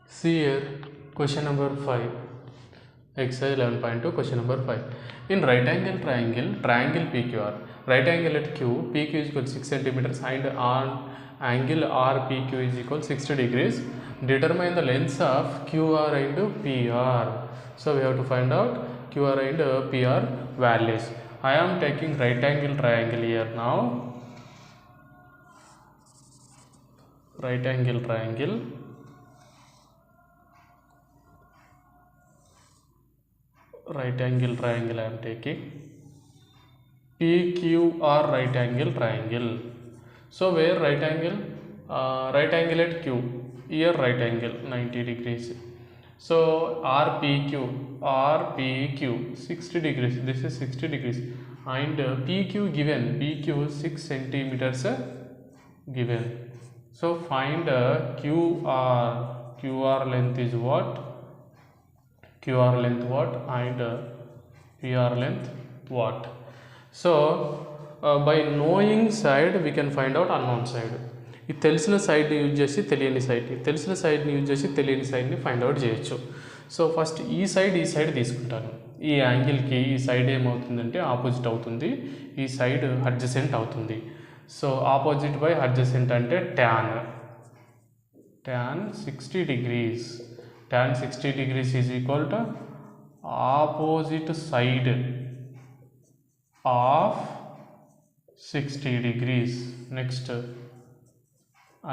See here, question number 5, exercise 11.2, question number 5. In right angle triangle, triangle PQR, right angle at Q, PQ is equal to 6 centimeters and on angle RPQ is equal to 60 degrees. Determine the lengths of QR and PR. So we have to find out QR and PR values. I am taking right angle triangle here now. Right angle triangle. Right angle triangle I am taking. PQR right angle triangle. So where right angle? Right angle at Q. Here right angle 90 degrees. So RPQ 60 degrees. This is 60 degrees. And PQ given. PQ 6 centimeters given. So find QR. QR length is what? QR length what and PR length what. So by knowing side we can find out unknown side. ఈ తెలిసిన సైడ్ని use చేసి తెలియని సైడ్ని, తెలిసిన సైడ్ని use చేసి తెలియని సైడ్ని find out చేయొచ్చు. So first ఈ side తీసుకుంటాను. ఈ యాంగిల్కి ఈ సైడ్ ఏమవుతుందంటే ఆపోజిట్ అవుతుంది, ఈ సైడ్ అడ్జసెంట్ అవుతుంది. సో ఆపోజిట్ బై అడ్జసెంట్ అంటే tan 60 degrees. Tan 60 degrees is equal to opposite side of 60 degrees. Next,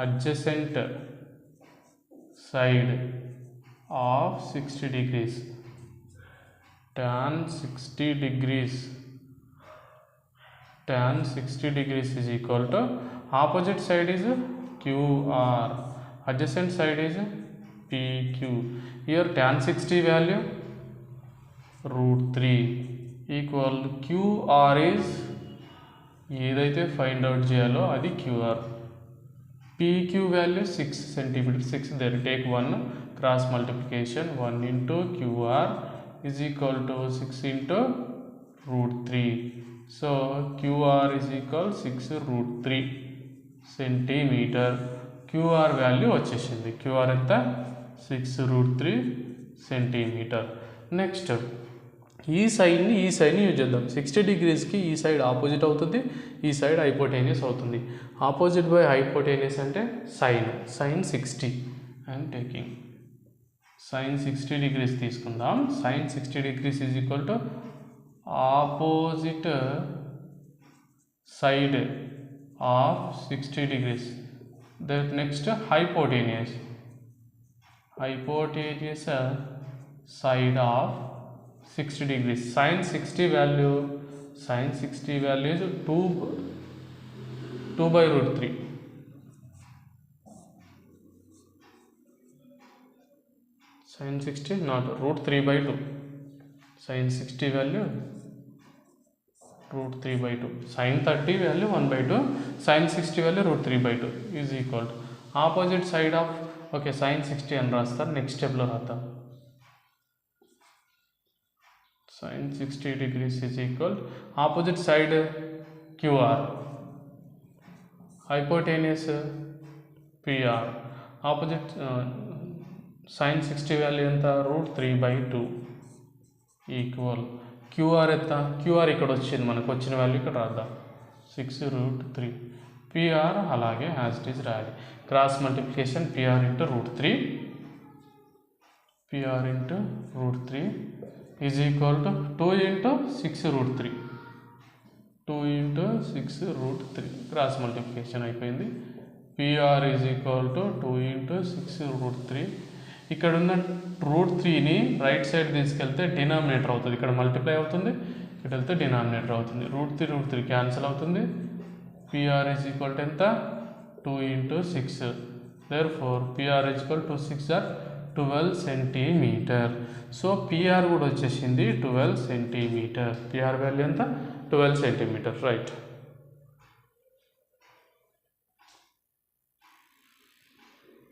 adjacent side of 60 degrees. Tan 60 degrees. Tan 60 degrees is equal to opposite side is QR, adjacent side is PQ. Here tan 60 value √3 equal QR is ఏదైతే find out చేయాలో అది QR. PQ value 6 centimeters. 6 there, take 1 cross multiplication. 1 into QR is equal to 6 into √3. So QR is equal 6 √3 centimeter. QR value వచ్చేసింది. QR ఎంత? 6 √3 centimetre. Next ఈ సైడ్ని use చేద్దాం. 60 డిగ్రీస్కి ఈ side opposite అవుతుంది, ఈ సైడ్ హైపోటేనియస్ అవుతుంది. ఆపోజిట్ బై హైపోటేనియస్ అంటే sine 60 I'm taking. Sine 60 degrees తీసుకుందాం. Sine 60 degrees is equal to opposite side of 60 degrees. That next hypotenuse side of 60 degrees. Sin 60 value is 2 by √3. Sin 60 not √3 by 2. Sin 60 value √3 by 2. Sin 30 value 1 by 2. Sin 60 value √3 by 2 is equal to opposite side of sin 60 అని రాస్తారు. Next స్టెప్లో రాద్దాం. sin 60 degrees is equal opposite side QR, hypotenuse PR, opposite sin 60 value ఎంత √3 by 2 equal QR ఎంత? QR ఇక్కడ వచ్చింది, మనకు వచ్చిన వాల్యూ ఇక్కడ రాద్దాం. 6 √3. PR అలాగే యాజ్ ఇట్ ఈజ్ రాయాలి. Cross multiplication PR into √3 is equal to 2 into 6 √3. 2 into 6 √3 cross multiplication అయిపోయింది. PR is equal to 2 into 6 √3. ఇక్కడ ఉన్న √3ని రైట్ సైడ్ తీసుకెళ్తే డినామినేటర్ అవుతుంది, ఇక్కడ మల్టిప్లై అవుతుంది, ఇక్కడ వెళ్తే డినామినేటర్ అవుతుంది. √3 క్యాన్సిల్ అవుతుంది. PR ఈజ్ ఈక్వల్ టు ఎంత? 2 into 6. therefore PR is equal to 6 or 12 centimetre. So PR కూడా వచ్చేసింది 12 సెంటీమీటర్. PR వాల్యూ ఎంత? 12 సెంటీమీటర్. రైట్.